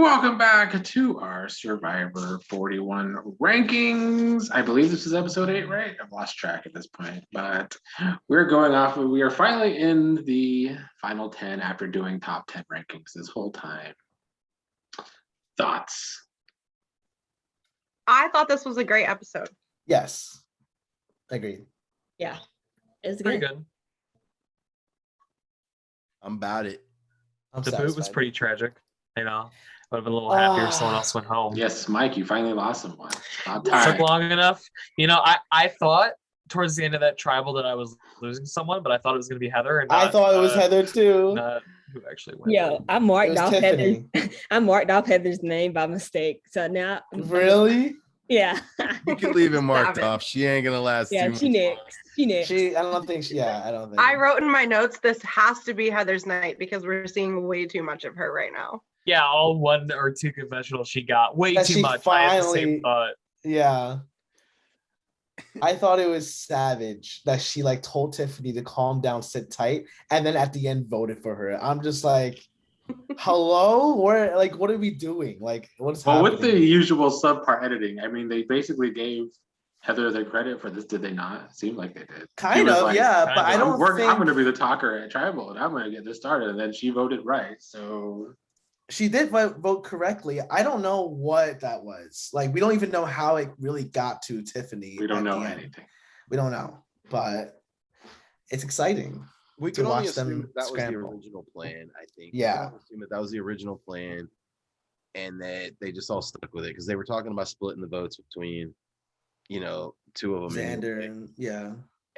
Welcome back to our Survivor 41 rankings. I believe this is episode 8, right? I've lost track at this point, but we are finally in the final 10 after doing top 10 rankings this whole time. Thoughts? I thought this was a great episode. Yes. Agreed. Yeah. It's Pretty good. I'm about it. The boot was pretty tragic. You know, would have been a little happier if someone else went home. Yes, Mike, you finally lost someone. It took long enough. You know, I thought towards the end of that tribal that I was losing someone, but I thought it was going to be Heather. And I thought it was Heather too. Not who actually went. Yeah, I marked off Tiffany. Heather's name by mistake. So now Really? Yeah. You can leave it marked off. She ain't gonna last. Yeah, too she much next. She next. I don't think. I wrote in my notes, this has to be Heather's night because we're seeing way too much of her right now. Yeah, all 1 or 2 confessionals she got. Way That too she much. I had the finally- same thought. Yeah. I thought it was savage that she like told Tiffany to calm down, sit tight, and then at the end voted for her. I'm just like, hello? What are we doing? Like, what's happening? With the usual subpart editing, I mean, they basically gave Heather the credit for this, did they not? It seemed like they did. Kind of, like, yeah, but I don't think I'm going to be the talker at Tribal, and I'm going to get this started. And then she voted right, so she did vote correctly. I don't know what that was. Like, we don't even know how it really got to Tiffany. we don't at know the end. anything. We don't know, but it's exciting. We to can only watch them assume that was the scramble. original plan. I think. Yeah. We can assume that was the original plan, and that they just all stuck with it because they were talking about splitting the votes between, you know, 2 of them. Xander anyway. and yeah.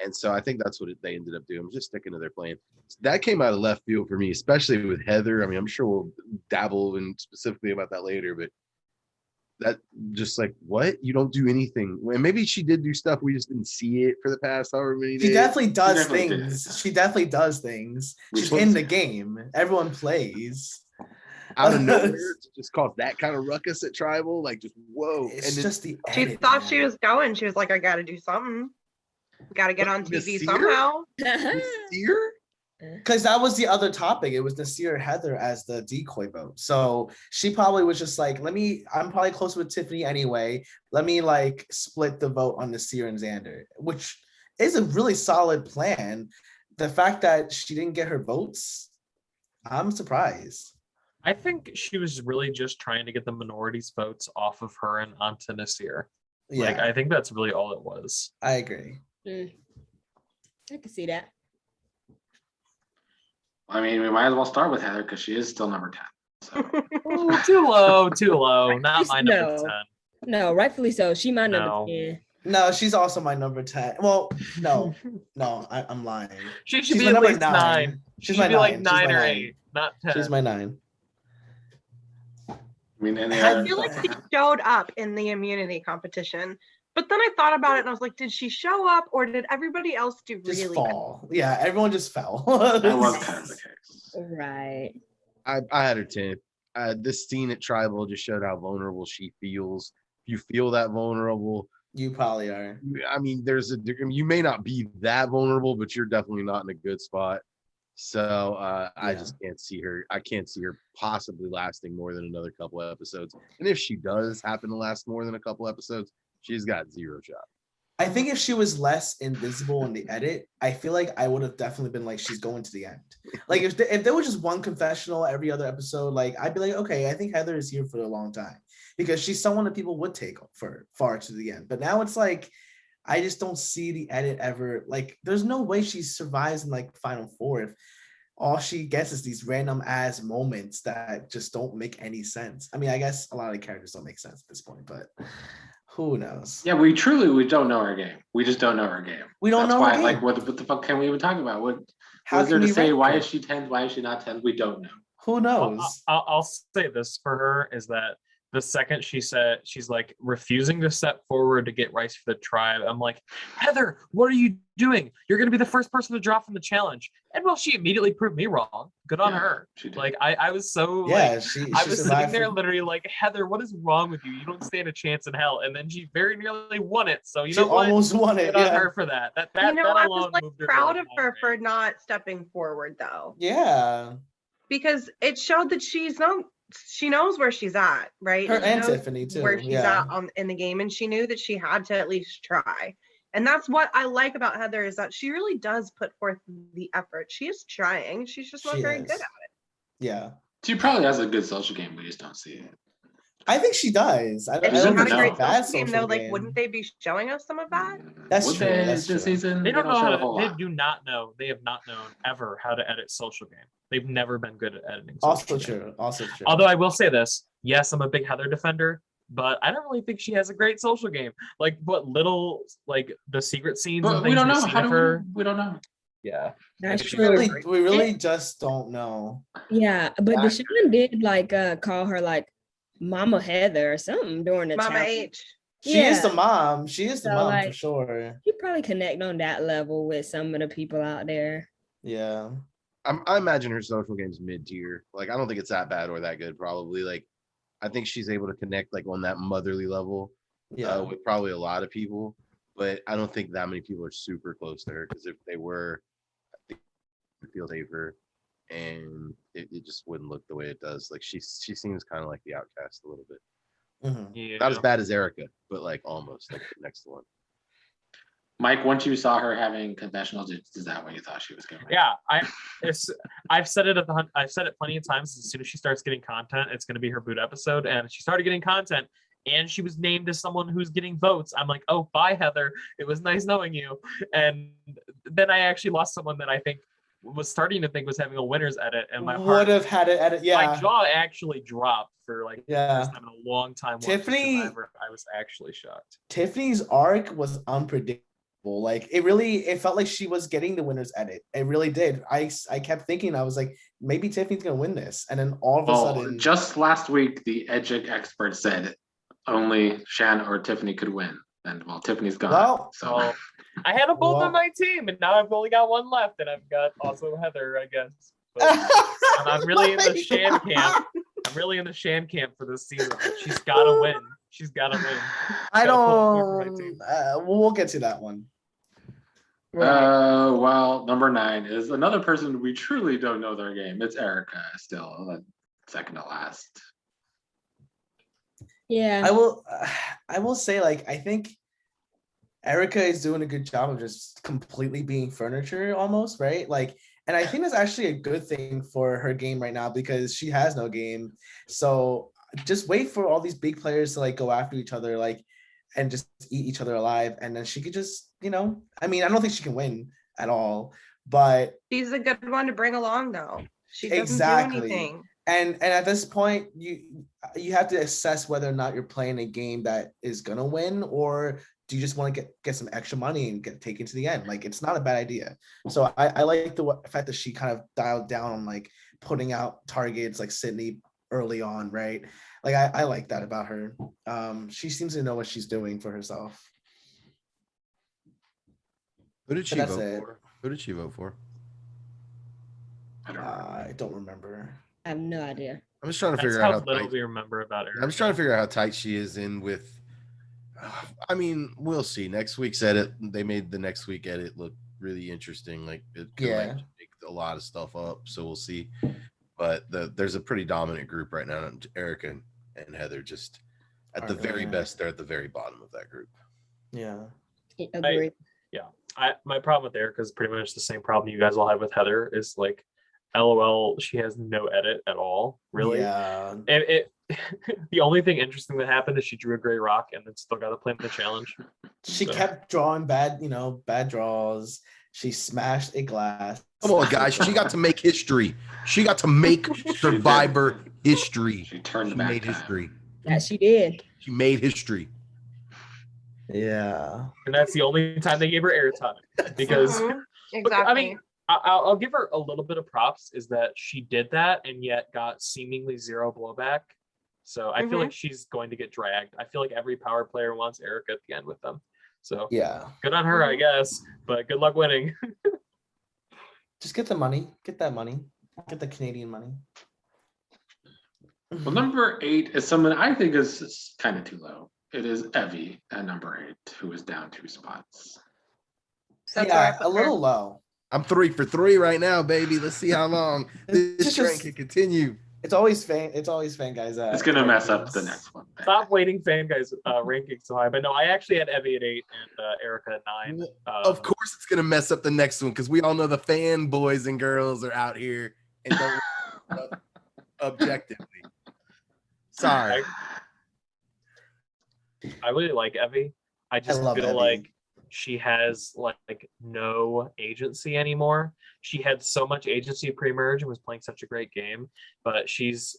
And so I think that's what they ended up doing, just sticking to their plan. That came out of left field for me, especially with Heather. I mean, I'm sure we'll dabble in specifically about that later, but that just like, what? You don't do anything. And maybe she did do stuff. We just didn't see it for the past however many days. She definitely does definitely things. did. She definitely does things. Which She's was- in the game. Everyone plays. Out of nowhere to just cause that kind of ruckus at Tribal. Like, just whoa. It's and then just the She edit, thought man. she was going. She was like, I got to do something. Got to get on TV Nasir? somehow. Nasir? Because that was the other topic. It was Nasir Heather as the decoy vote. So she probably was just like, I'm probably close with Tiffany anyway. Let me like split the vote on Nasir and Xander, which is a really solid plan. The fact that she didn't get her votes, I'm surprised. I think she was really just trying to get the minorities' votes off of her and onto Nasir. Yeah, Like, I think that's really all it was. I agree. I can see that. I mean, we might as well start with Heather because she is still number 10. So Ooh, too low, too low. Not my number No. 10. No, rightfully so. She my number No. 10. No, she's also my number 10. Well, no, I'm lying. She should She's be my at number least 9. 9. She's She my should be like 9. 9 or 8, not 10. She's my 9. I mean, and I feel like she showed up in the immunity competition. But then I thought about it and I was like, did she show up or did everybody else do Just really fall. Yeah, everyone just fell. that was kind of the case. Right. I had her 10th. This scene at Tribal just showed how vulnerable she feels. If you feel that vulnerable, You probably are. I mean, you may not be that vulnerable, but you're definitely not in a good spot. So I just can't see her. I can't see her possibly lasting more than another couple episodes. And if she does happen to last more than a couple episodes, she's got 0 shot. I think if she was less invisible in the edit, I feel like I would have definitely been like, she's going to the end. Like if there was just one confessional every other episode, like I'd be like, okay, I think Heather is here for a long time because she's someone that people would take for far to the end. But now it's like, I just don't see the edit ever. Like there's no way she survives in like Final Four if all she gets is these random ass moments that just don't make any sense. I mean, I guess a lot of the characters don't make sense at this point, but who knows? Yeah, we don't know our game. We just don't know our game. We don't That's know why, our game. like, what the fuck can we even talk about? What How is there can to we say? rank Why her? is she 10th? Why is she not 10th? We don't know. Who knows? I'll say this for her is that the second she said she's like refusing to step forward to get rice for the tribe, I'm like, Heather, what are you doing? You're going to be the first person to drop from the challenge. And well, she immediately proved me wrong. Good on Yeah, her. she did. Like I was so Yeah, like, she I was sitting survived there from- literally like, Heather, what is wrong with you? You don't stand a chance in hell. And then she very nearly won it. So you She know what? almost won it. Good on Yeah. her for that. That You know, I alone was like moved her proud to of the her top for rank. not stepping forward though, Yeah. because it showed that she's not she knows where she's at, right? Her She and knows Tiffany too. where she's Yeah. at in the game, and she knew that she had to at least try. And that's what I like about Heather, is that she really does put forth the effort. She is trying. She's just not She very is. good at it. Yeah. She probably has a good social game, we just don't see it. I think she does. I If don't, You she I don't don't had a think she's great a bad social game, social though, like, game. wouldn't they be showing us some of that? That's Would true, they that's this true. season? They don't know show how a to. whole They lot. do not know. They have not known ever how to edit social game. They've never been good at editing. Also social game. true. Also true. Although I will say this, yes, I'm a big Heather defender, but I don't really think she has a great social game. Like what little like the secret scenes and But things we don't we know. see How of do her. we don't know. Yeah. That's Maybe we she's true. great. really just don't know. Yeah, but Exactly. Deshaun did like call her like Mama Heather or something during the Mama challenge. H. She is the Yeah. mom. She is the So, mom for like- sure. You probably connect on that level with some of the people out there. Yeah. I imagine her social game's mid-tier. Like, I don't think it's that bad or that good, probably. Like, I think she's able to connect like on that motherly level Yeah. with probably a lot of people, but I don't think that many people are super close to her, because if they were, I think it would feel safer, and it just wouldn't look the way it does. Like she seems kind of like the outcast a little bit. Mhm. Yeah. Not as bad as Erica, but like almost like the next one. Mike, once you saw her having confessionals, is that what you thought she was going to be? Yeah, I've said it I've said it plenty of times. As soon as she starts getting content, it's going to be her boot episode, and she started getting content, and she was named as someone who's getting votes. I'm like, oh, bye, Heather. It was nice knowing you. And then I actually lost someone that I think was starting to think was having a winner's edit, and my Would heart, have had it at it. my Yeah. jaw actually dropped for like the Yeah. first time in a long time. watching Tiffany- Survivor. I was actually shocked. Tiffany's arc was unpredictable. Like it felt like she was getting the winner's edit. It really did. I kept thinking, I was like, maybe Tiffany's gonna win this, and then all of a Well, sudden, just last week, the Edgic expert said only Shan or Tiffany could win. And well, Tiffany's gone. Well, so Well, I had them both Well- on my team, and now I've only got one left, and I've got also Heather, I guess. But I'm really in the sham camp. I'm really in the sham camp for this season. She's got to win. She's got to win. I Gotta pull her for my don't. team. We'll get to that one. well, number 9 is another person we truly don't know their game. It's Erica, still second to last. Yeah. I will say, like, I think Erica is doing a good job of just completely being furniture almost, right? Like, and I think that's actually a good thing for her game right now, because she has no game. So just wait for all these big players to like go after each other, like, and just eat each other alive. And then she could just, I mean, I don't think she can win at all, but She's a good one to bring along, though. She doesn't Exactly. do anything. and at this point, you have to assess whether or not you're playing a game that is gonna win, or do you just want to get some extra money and get taken to the end? Like, it's not a bad idea. So I like the fact that she kind of dialed down on like putting out targets like Sydney early on, right? Like I like that about her. She seems to know what she's doing for herself. Who did she But that's vote it. for? Who did she vote for? I don't know. I don't remember. I have no idea. I'm just trying to That's figure how out how little tight, we remember about her. I'm just trying to figure out how tight she is in with. I mean, we'll see. Next week's edit, they made the next week edit look really interesting. Like it could like make a lot of stuff up. So we'll see. But there's a pretty dominant group right now. Erica and Heather just at the very best, they're at the very bottom of that group. Yeah. Agree. My problem with Erica is pretty much the same problem you guys all have with Heather. Is like, LOL, she has no edit at all. Really. Yeah. And the only thing interesting that happened is she drew a gray rock and then still got to play in the challenge. She So- kept drawing bad draws. She smashed a glass. Come on, guys. She got to make history. She got to make Survivor history. She turned She back made time. history. Yeah, she did. She made history. Yeah. And that's the only time they gave her airtime. Because Mhm, But, exactly. I mean, I'll give her a little bit of props, is that she did that and yet got seemingly zero blowback. So I feel Mhm. like she's going to get dragged. I feel like every power player wants Erica at the end with them. So Yeah. good on her, I guess. But good luck winning. Just get the money. Get that money. Get the Canadian money. Well, number 8 is someone I think is kind of too low. It is Evie at number 8, who is down 2 spots. That's where I Yeah, put a her. little low. I'm 3 for 3 right now, baby. Let's see how long this It's train just- can continue. It's always fan guys. It's gonna mess up the next one. Stop waiting, fan guys, ranking so high. But no, I actually had Evie at 8 and Erica at 9. Of course, it's gonna mess up the next one because we all know the fanboys and girls are out here and don't objectively. Sorry. I really like Evie. I just love feel Evie. like she has like no agency anymore. She had so much agency pre-merge and was playing such a great game, but she's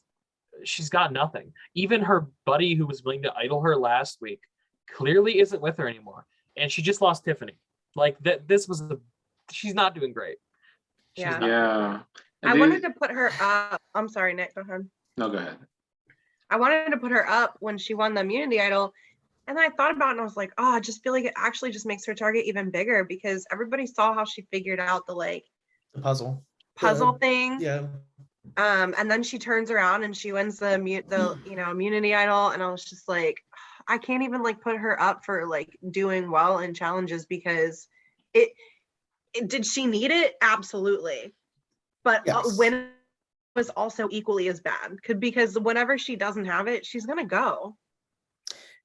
got nothing. Even her buddy who was willing to idol her last week clearly isn't with her anymore. And she just lost Tiffany. Like she's not doing great. She's Yeah. not. Yeah. I wanted to put her up. I'm sorry, Nick, go ahead. No, go ahead. I wanted to put her up when she won the immunity idol. And I thought about it and I was like, oh, I just feel like it actually just makes her target even bigger because everybody saw how she figured out the The puzzle thing. Yeah. And then she turns around and she wins the immunity idol. And I was just like, I can't even put her up for doing well in challenges because did she need it? Absolutely. But Yes. when was also equally as bad because whenever she doesn't have it, she's gonna go.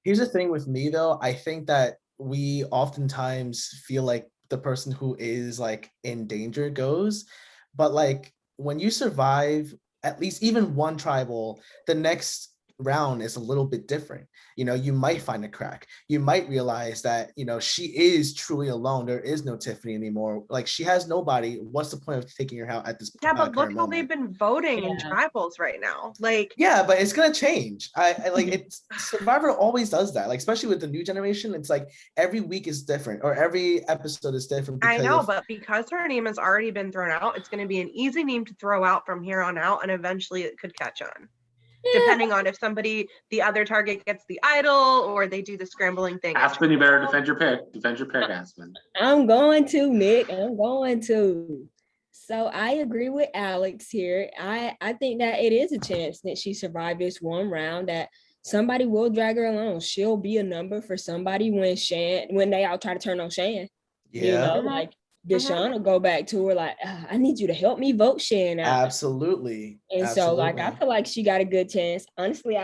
Here's the thing with me though, I think that we oftentimes feel like the person who is in danger goes, but when you survive at least even one tribal, the next round is a little bit different. You might find a crack. You might realize that she is truly alone. There is no Tiffany anymore. She has nobody. What's the point of taking her out at this Yeah, but look current how moment? they've been voting in Yeah. tribals right now. Yeah, but it's gonna change. I it's Survivor always does that. Especially with the new generation, it's every week is different or every episode is different. I know, of- but because her name has already been thrown out, it's going to be an easy name to throw out from here on out, and eventually it could catch on. Depending on if the other target gets the idol or they do the scrambling thing. Aspen, you better defend your pick. Defend your pick, Aspen. I'm going to, Nick. I'm going to. So I agree with Alex here. I think that it is a chance that she survived this one round that somebody will drag her along. She'll be a number for somebody when they all try to turn on Shan. yeah, Mhm. Deshaun will go back to her I need you to help me vote Shan out. absolutely. And so I absolutely. feel like she got a good chance. Honestly,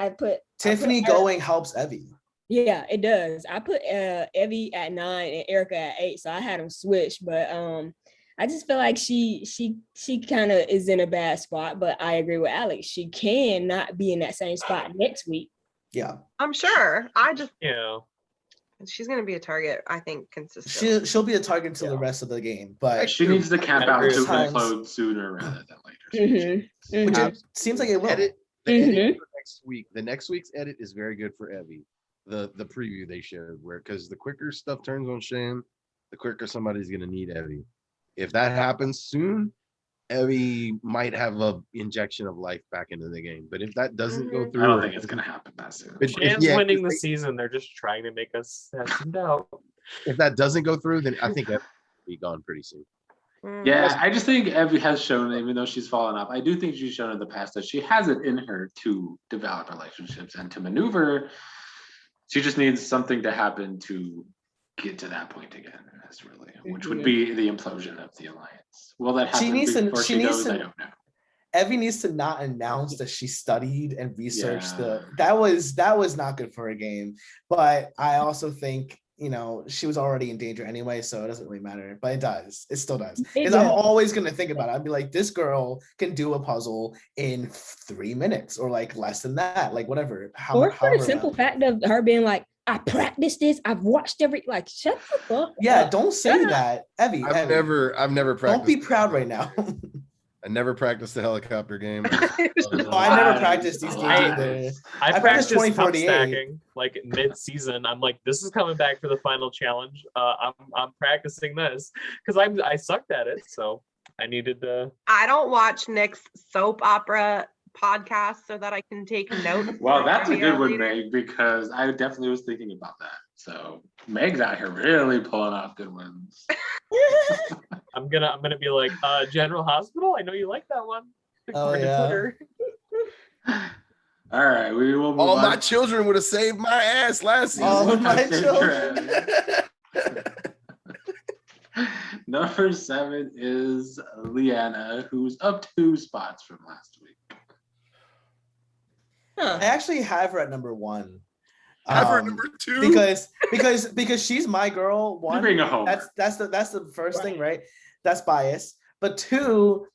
Tiffany her- going helps Evie. Yeah, it does. I put Evie at 9 and Erica at 8, so I had them switched. But I just feel like she kind of is in a bad spot. But I agree with Alex. She can not be in that same spot next week. Yeah, I'm sure. Yeah. She's going to be a target, I think, consistently. she'll be a target until the rest of the game, but She needs to camp I out agree to with that. implode sooner rather than later. which Mhm. it seems like it will. The edit for next week. The next week's edit is very good for Evie. The preview they showed because the quicker stuff turns on Shan, the quicker somebody's gonna need Evie. If that happens soon, Evie might have a injection of life back into the game. But if that doesn't go Mhm. through, I don't think it's gonna happen that soon. But Shan's yeah, winning the if season. They're just trying to make us have some doubt. if that doesn't go through, then I think Evie will be gone pretty soon. Mm. Yeah, I just think Evie has shown, even though she's fallen off, I do think she's shown in the past that she has it in her to develop relationships and to maneuver. She just needs something to happen to get to that point again. That's really, which would be the implosion of the alliance. Will that She happen needs to- before she she needs goes? to- I don't know. Evie needs to not announce that she studied and researched Yeah. that was not good for her game. But I also think she was already in danger anyway, so it doesn't really matter. But it still does. It Because I'm does. always gonna think about it. I'd be like, this girl can do a puzzle in 3 minutes or less than that, whatever. Or for the however simple amount. fact of her being I practiced this, I've watched shut the fuck Yeah, up. don't say Shut up. that, Evie. I've Evie, never don't practiced. be proud right now. I never practiced the helicopter game. No, I never practiced these games I- either. I practiced practiced cup 2048. stacking mid-season. I'm like, this is coming back for the final challenge. I'm practicing this because I sucked at it, so I needed to. I don't watch Nick's soap opera podcast so that I can take notes. Well, for that's a trivia good one, later. Meg, because I definitely was thinking about that. So Meg's out here really pulling off good ones. I'm gonna be like, General Hospital. I know you like that one. Oh, According to yeah. Twitter. All right, we will move All on. my children would have saved my ass last season. All of my That's children. Number 7 is Leanna, who's up 2 spots from last week. Huh. I actually have her at number 1. Have her at Um, number 2. because she's my girl. You One, bring a home. that's the first thing, right? That's bias. But 2,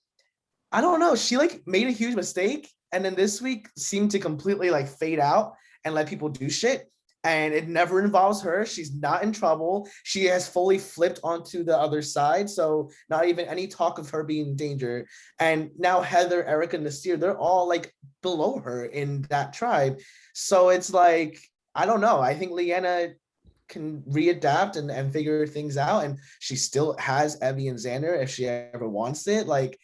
I don't know. She like made a huge mistake, and then this week seemed to completely like fade out and let people do shit. And it never involves her. She's not in trouble. She has fully flipped onto the other side. So not even any talk of her being in danger. And now Heather, Erica, Nasir, they're all like below her in that tribe. So it's like, I don't know. I think Leanna can readapt and figure things out. And she still has Evie and Xander if she ever wants it. Like,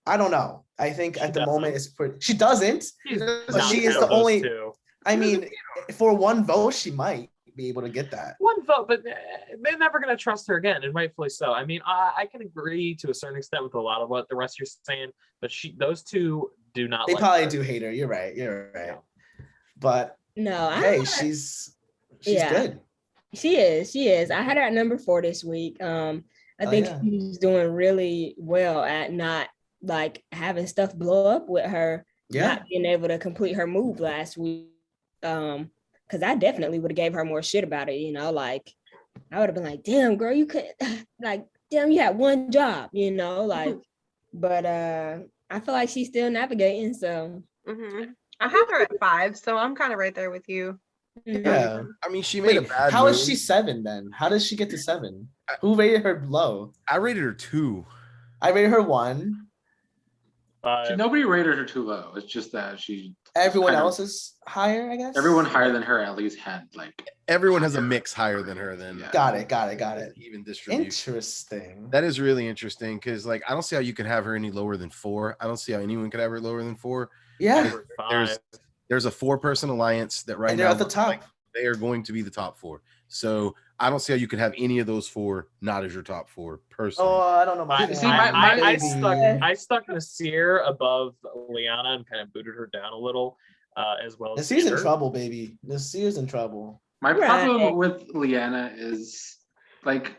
I don't know. I think at the moment it's pretty. She doesn't. But she is the only. I mean, for 1 vote, she might be able to get that. 1 vote, but they're never going to trust her again, and rightfully so. I mean, I can agree to a certain extent with a lot of what the rest you're saying, but those 2 do not. They like probably her. do hate her. You're right. You're right. Yeah. But No, hey, she's Yeah. good. She is. I had her at number 4 this week. I think yeah. she's doing really well at not like having stuff blow up with her, Yeah. not being able to complete her move last week. Because I definitely would have gave her more shit about it, like I would have been like, damn girl, you could like, damn, you had 1 job, like, but I feel like she's still navigating, so I have her at 5, so I'm kind of right there with you. Yeah. I mean, she made a Wait, bad how move. is she 7 then? How does she get to 7? Who rated her low? I rated her 2. I rated her 1. Nobody rated her too low. It's just that Everyone kind of- else is higher, I guess. everyone higher than her at least had like. Everyone has a mix higher than her. Then Yeah. Got it. even distribution. Interesting. That is really interesting because, like, I don't see how you can have her any lower than 4. I don't see how anyone could have her lower than 4. Yeah, There's a 4-person alliance that right and they're now at the top. like they are going to be the top 4. So I don't see how you could have any of those 4 not as your top 4 personally. Oh, I don't know. I stuck Nasir above Liana and kind of booted her down a little, as well as Nasir's in Xander. trouble, baby. Nasir's in trouble. My Right. problem with Leanna is like,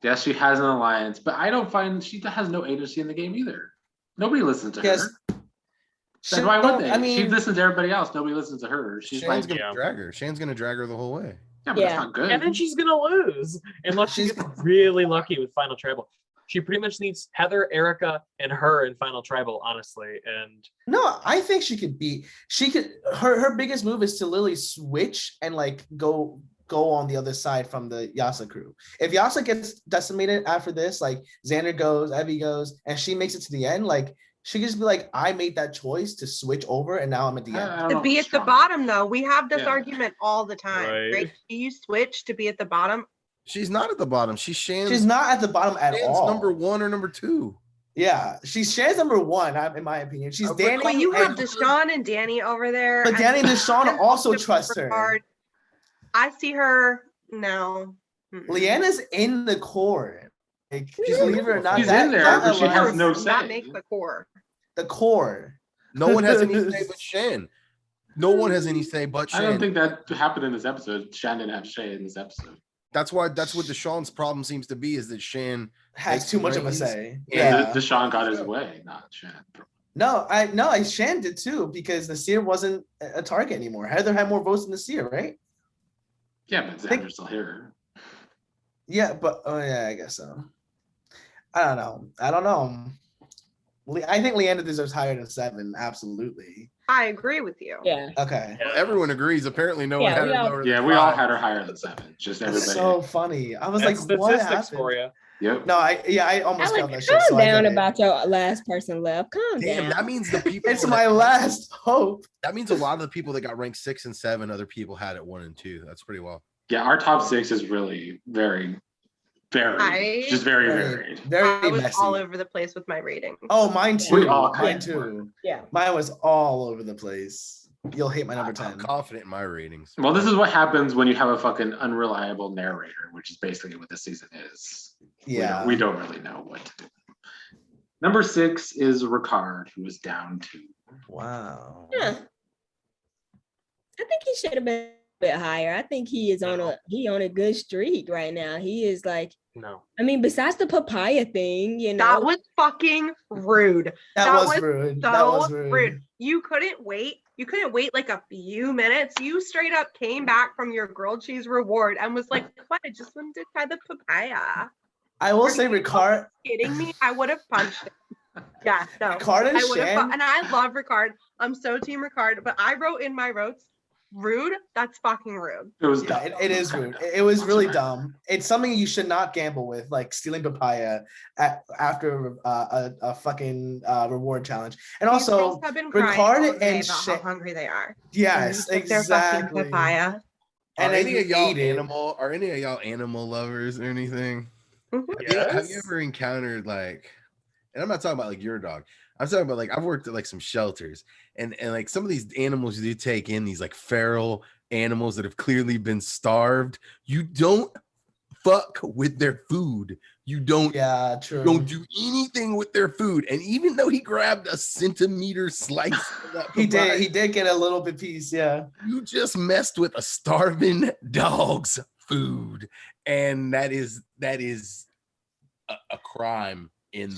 yes, she has an alliance, but I don't find she has no agency in the game either. Nobody listens to Yes. her. Then why would they? I mean, she listens to everybody else. Nobody listens to her. She's Shane's like, gonna drag her. Shane's gonna drag her the whole way. yeah, but Yeah. that's not good. And then she's gonna lose unless she She's- gets really lucky with Final Tribal. She pretty much needs Heather, Erica, and her in Final Tribal, honestly. And no, I think she could beat. She could. Her biggest move is to literally switch and like go on the other side from the Yasa crew. If Yasa gets decimated after this, like Xander goes, Evie goes, and she makes it to the end, like she could just be like, I made that choice to switch over, and now I'm at the end. I don't To know be if at the strong. bottom, though, we have this Yeah. argument all the time, Right. right? Do you switch to be at the bottom? She's not at the bottom. She's She's not at the bottom at Shane's all. number 1 or number 2. Yeah, she's Shan's number 1, in my opinion. She's But Danny. But you have and- Deshaun and Danny over there. But Danny and Deshaun and also Ricard. trust her. I see her no. Mm-mm. Leanna's in the core. Like, She's believe it or not, She's in there, but she has no Does not say. make the core. the core. No one has any say but Shane. No one has any say but I don't Shane. think that happened in this episode. Shan didn't have Shay in this episode. That's what Deshaun's problem seems to be, is that Shane Has too much of a rankings. say. Yeah. Deshaun got his way, not Shan. No, Shan did too, because Nasir wasn't a target anymore. Heather had more votes than Nasir, right? Yeah, but Xander's still here. Yeah, but I guess so. I don't know. I think Leander deserves higher than 7, absolutely. I agree with you. Yeah. Okay. Well, everyone agrees. Apparently, no one Yeah, had we her all- lower Yeah, than we all 5. had her higher than 7. Just That's everybody. so funny. I was that's like, what statistics happened? for you. Yep. No, I almost got that Alex, shit. So calm I down get it. about your last person left. Calm Damn, down. that means the people. It's my last hope. That means a lot of the people that got ranked 6 and 7, other people had it 1 and 2. That's pretty well. Yeah, our top 6 is really very, just very varied. Very I was messy. all over the place with my rating. Oh, mine too. We all Mine kinda too. Yeah. Mine was all over the place. You'll hate my number I'm 10. confident in my ratings. Well, this is what happens when you have a fucking unreliable narrator, which is basically what this season is. Yeah. We don't really know what to do. Number 6 is Ricard, who is down 2. Wow. Yeah. I think he should have been bit higher. I think he is on a good streak right now. He is like, No. I mean, besides the papaya thing, That was fucking rude. That was rude. So That was rude. You couldn't wait. You couldn't wait like a few minutes. You straight up came back from your grilled cheese reward and was like, "What? I just wanted to try the papaya." I will Are say, you Ricard. Kidding me? I would have punched him. Yeah, no. Ricard and I would have, Shan. and I love Ricard. I'm so team Ricard, but I wrote in my notes, rude. That's fucking rude. It was Yeah, dumb. it is rude. It was really dumb. It's something you should not gamble with, like stealing papaya after a fucking reward challenge. And These also, girls have been crying Ricard all day and about how hungry they are. yes, And their fucking exactly. papaya. And Are then any you of y'all ate it. animal? Are any of y'all animal lovers or anything? Mhm. Have you ever encountered like, and I'm not talking about like your dog. I'm talking about like I've worked at like some shelters and like some of these animals you take in, these like feral animals that have clearly been starved. You don't fuck with their food. You don't Yeah, true. don't do anything with their food. And even though he grabbed a centimeter slice of that He papaya, did get a little bit piece, yeah. you just messed with a starving dog's food. And that is a crime in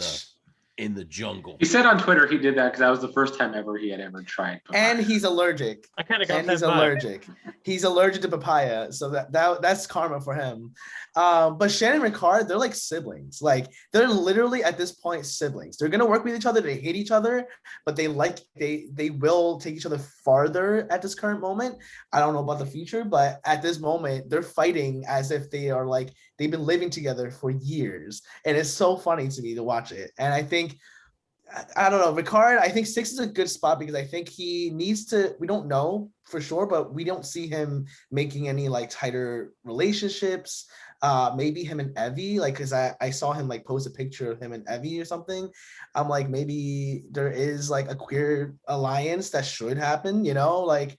the jungle. He said on Twitter he did that because that was the first time ever he had ever tried papaya. And he's allergic. I kind of got And that he's vibe. allergic. He's allergic to papaya, so that's karma for him. But Shannon and Ricard, they're like siblings. Like they're literally at this point siblings. They're gonna work with each other. They hate each other, but they will take each other farther at this current moment. I don't know about the future, but at this moment, they're fighting as if they are like they've been living together for years, and it's so funny to me to watch it. And I think. I don't know, Ricard. I think 6 is a good spot because I think he needs to. We don't know for sure, but we don't see him making any like tighter relationships. Maybe him and Evie, like, because I saw him like post a picture of him and Evie or something. I'm like, maybe there is like a queer alliance that should happen. You know, like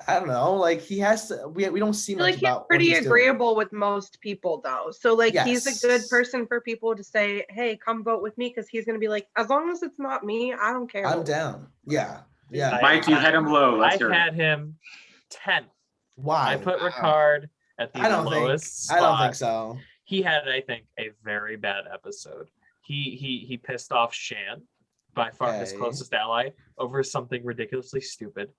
I don't know, like he has to. We don't see I much feel like he's about what pretty he's doing. agreeable with most people though. So like he's Yes. a good person for people to say, hey, come vote with me, because he's gonna be like, as long as it's not me, I don't care. I'm down. Yeah, yeah. Mike, you had him low. Let's I hear it. had him 10th. Why? I put Ricard at the I don't lowest think. spot. I don't think so. He had, I think, a very bad episode. He pissed off Shan, by far his Okay. closest ally, over something ridiculously stupid.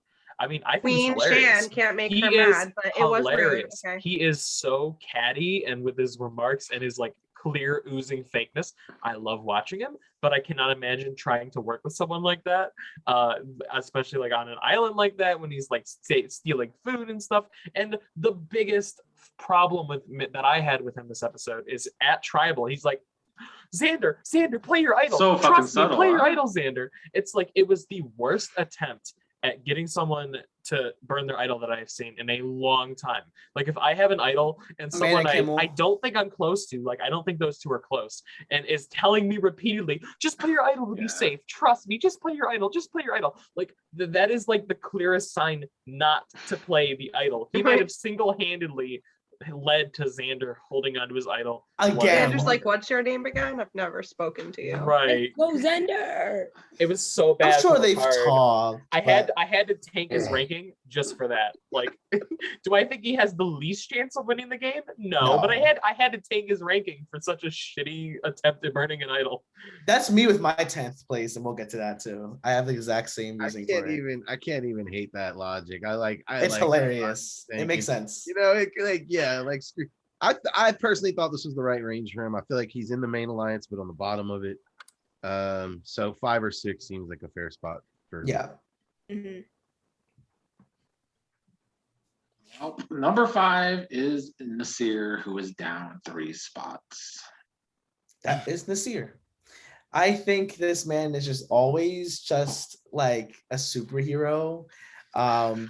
I mean, I think Queen it's hilarious. Shan can't make He her is mad, but it was rude. hilarious. Okay. He is so catty and with his remarks and his like clear oozing fakeness. I love watching him, but I cannot imagine trying to work with someone like that, especially like on an island like that when he's like stealing food and stuff. And the biggest problem that I had with him this episode is at Tribal. He's like, Xander, play your idol. So fucking Trust me, subtle, play your huh? idol, Xander. It's like it was the worst attempt at getting someone to burn their idol that I've seen in a long time. Like if I have an idol and someone I don't think I'm close to, like I don't think those two are close, and is telling me repeatedly, just play your idol to be safe. Trust me, just play your idol, just play your idol. Like that is like the clearest sign not to play the idol. He might have single-handedly led to Xander holding onto his idol Again. Xander's like, what's your name again? I've never spoken to you. right. Go Xander. It was so bad. I'm sure for they've Ricard. talked. I but- had to tank his ranking just for that. Like, do I think he has the least chance of winning the game? No, but I had to tank his ranking for such a shitty attempt at burning an idol. That's me with my 10th place, and we'll get to that too. I have the exact same I reason can't for it. I can't even hate that logic. It's It's like that hilarious. logic It makes thinking. sense. You know, I personally thought this was the right range for him. I feel like he's in the main alliance, but on the bottom of it. So 5 or 6 seems like a fair spot for Yeah. Mhm. Well, number 5 is Nasir, who is down 3 spots. That is Nasir. I think this man is just always just like a superhero.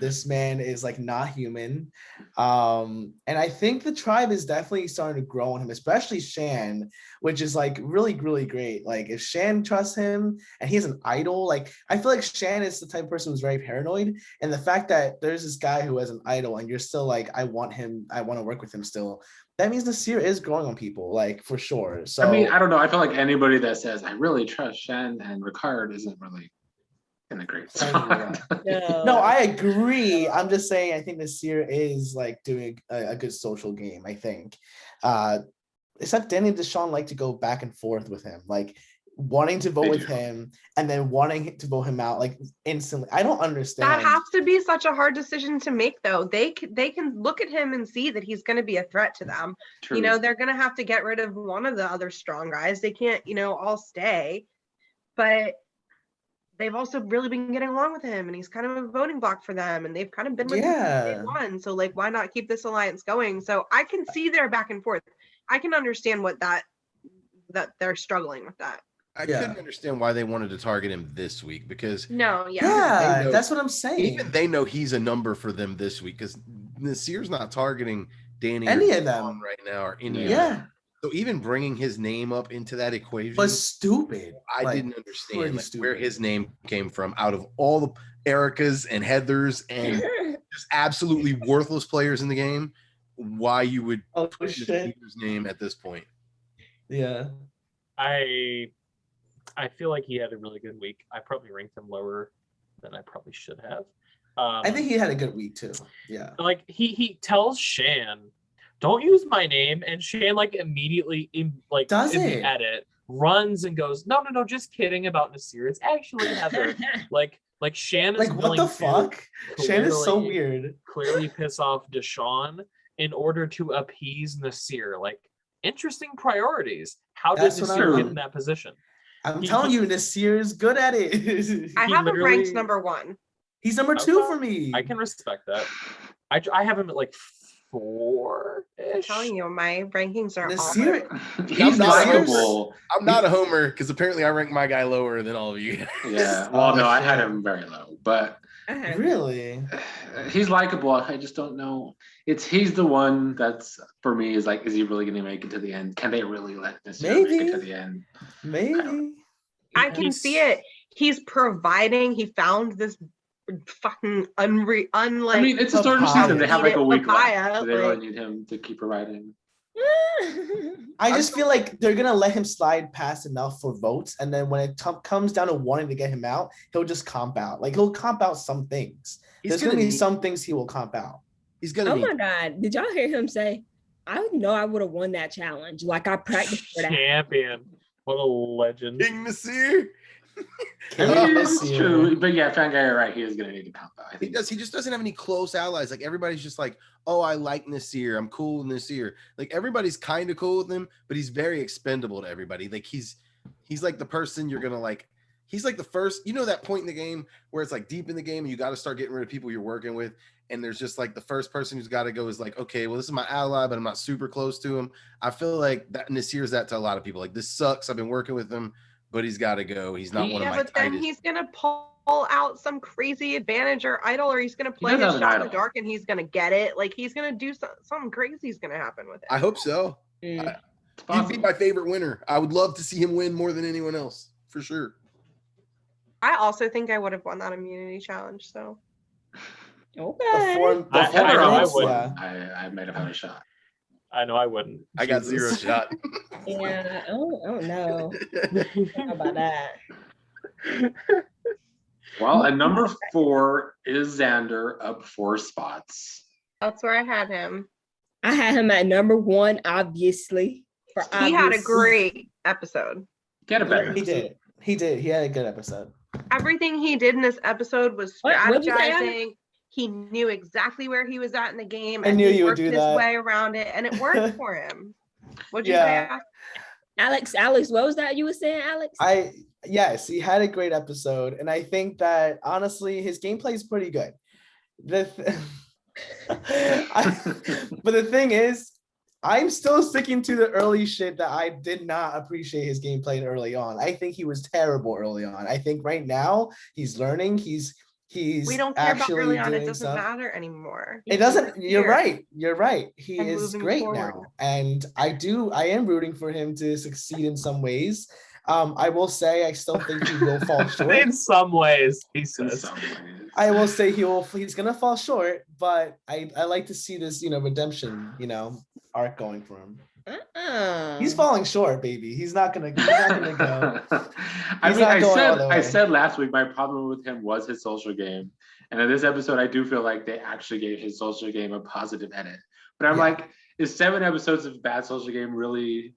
This man is like not human. And I think the tribe is definitely starting to grow on him, especially Shan, which is like really, really great. Like if Shan trusts him and he has an idol, like I feel like Shan is the type of person who's very paranoid. And the fact that there's this guy who has an idol and you're still like, I want to work with him still. That means Nasir is growing on people, like for sure. So I mean, I don't know. I feel like anybody that says I really trust Shan and Ricard isn't really in a great Thank you. spot. No, I agree. I'm just saying I think Nasir is like doing a good social game, I think. Except Danny and Deshaun like to go back and forth with him, like wanting to vote They with do. him and then wanting to vote him out like instantly. I don't understand. That has to be such a hard decision to make, though. They can look at him and see that he's going to be a threat to them. True. You know, they're going to have to get rid of one of the other strong guys. They can't, you know, all stay. But they've also really been getting along with him, and he's kind of a voting block for them, and they've kind of been with him since day one. So, like, why not keep this alliance going? So I can see their back and forth. I can understand what that they're struggling with that. I couldn't understand why they wanted to target him this week because No, Yeah, They know- that's what I'm saying. even they know he's a number for them this week because Nasir's not targeting Danny Any or of them. Deshaun right now or any of them. Yeah, So even bringing his name up into that equation, but stupid. I Like, didn't understand pretty where stupid. his name came from out of all the Ericas and Heathers and just absolutely worthless players in the game. Why you would Oh put shit. Nasir's name at this point? Yeah. I feel like he had a really good week. I probably ranked him lower than I probably should have. I think he had a good week too. Yeah. Like he tells Shan, "Don't use my name," and Shan like immediately Does in it? the edit runs and goes, "No, just kidding about Nasir. It's actually Heather." like Shan is Like what willing the to fuck? Shan is so clearly- weird. clearly piss off Deshaun in order to appease Nasir. Like, interesting priorities. How did That's what Nasir get I'm- in that position? I'm He- telling you, Nasir's good at it. I He have him ranked literally- number 1. He's number 2 Okay. for me. I can respect that. I have him at like 4-ish. I'm telling you, my rankings are Nasir, awful. He's not likable. I'm not a homer because apparently I rank my guy lower than all of you. Yeah. Well, no, I had shit. him very low, but Really? he's likable. I just don't know. He's the one that's for me is like, is he really going to make it to the end? Can they really let this make it to Maybe. the end? Maybe. I can see it. He's providing. He found this fucking I mean, it's the start of the papaya. season. They have like a week Papaya, left. Do they really like- need him to keep providing? I just feel like they're gonna let him slide past enough for votes, and then when it comes down to wanting to get him out, he'll just comp out. Like he'll comp out some things. There's gonna be some things he will comp out. He's gonna Oh be my God. Did y'all hear him say, I know I would have won that challenge. Like I practiced for that. Champion. What a legend. King Nasir. I mean, King it's Nasir. true, but yeah, Fan Guy, you're right. He is going to need to comp out. I He think does. He just doesn't have any close allies. Like everybody's just like, oh, I like Nasir. I'm cool with Nasir. Like everybody's kind of cool with him, but he's very expendable to everybody. Like he's like the person you're gonna like. He's like the first. You know that point in the game where it's like deep in the game and you got to start getting rid of people you're working with, and there's just like the first person who's got to go is like, okay, well this is my ally, but I'm not super close to him. I feel like that Nasir's that to a lot of people. Like this sucks. I've been working with him, but he's got to go. He's not one of Yeah, my but then tightest. he's gonna pull out some crazy advantage or idol, or he's gonna play does his have an shot in the idol. dark and he's gonna get it. Like he's gonna do something crazy is gonna happen with it. I hope so. Mm. it's He'd be possible. my favorite winner. I would love to see him win more than anyone else, for sure. I also think I would have won that immunity challenge. So Okay. Before I Heather know I almost would. won. yeah. I might have had a shot. I know I wouldn't. I got Jesus. 0 shot. Yeah, I don't know. I don't know about that. Well, at number 4 is Xander, up 4 spots. that's where I had him. I had him at number 1, obviously. He had a great episode. Get a better. He did. He did. He had a good episode. Everything he did in this episode was What'd you say, strategizing. He knew exactly where he was at in the game. I and knew he you would worked do his that. way around it, and it worked for him. What'd you Yeah. say? Alex, what was that you were saying, Alex? Yes, he had a great episode, and I think that honestly his gameplay is pretty good. But the thing is, I'm still sticking to the early shit that I did not appreciate his gameplay early on. I think he was terrible early on. I think right now he's learning. He's We don't care about actually early on. It doing doesn't stuff. matter anymore. It He's doesn't. You're here. right. You're right. He And is moving great forward. now, and I am rooting for him to succeed in some ways. I will say I still think he will fall short. In some ways, he In says. some ways. I will say he's gonna fall short, but I like to see this redemption arc going for him. He's falling short, baby. He's not gonna go. I He's mean, not going all the I way. said last week my problem with him was his social game, and in this episode, I do feel like they actually gave his social game a positive edit. But I'm Yeah. like, is 7 episodes of bad social game really